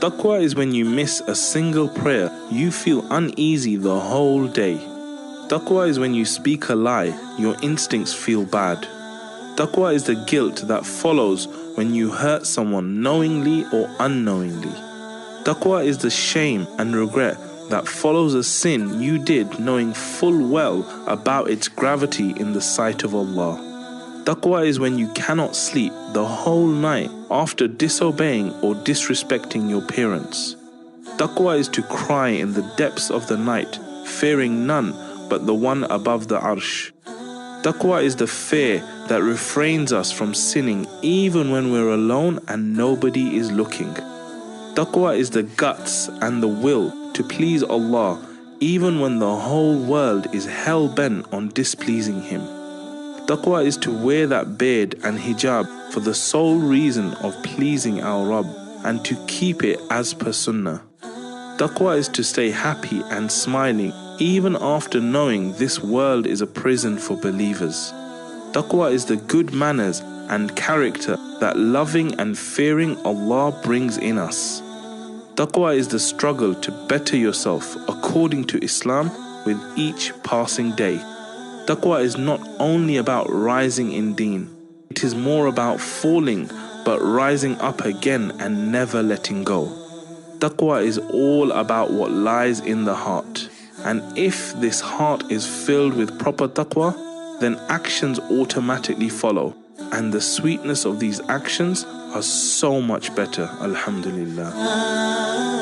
Taqwa is when you miss a single prayer, you feel uneasy the whole day. Taqwa is when you speak a lie, your instincts feel bad. Taqwa is the guilt that follows when you hurt someone knowingly or unknowingly. Taqwa is the shame and regret that follows a sin you did knowing full well about its gravity in the sight of Allah. Taqwa is when you cannot sleep the whole night after disobeying or disrespecting your parents. Taqwa is to cry in the depths of the night, fearing none but the one above the arsh. Taqwa is the fear that refrains us from sinning even when we're alone and nobody is looking. Taqwa is the guts and the will to please Allah even when the whole world is hell-bent on displeasing Him. Taqwa is to wear that beard and hijab for the sole reason of pleasing our Rabb and to keep it as per sunnah. Taqwa is to stay happy and smiling even after knowing this world is a prison for believers. Taqwa is the good manners and character that loving and fearing Allah brings in us. Taqwa is the struggle to better yourself according to Islam with each passing day. Taqwa is not only about rising in deen, it is more about falling but rising up again and never letting go. Taqwa is all about what lies in the heart. And if this heart is filled with proper taqwa, then actions automatically follow. And the sweetness of these actions are so much better. Alhamdulillah.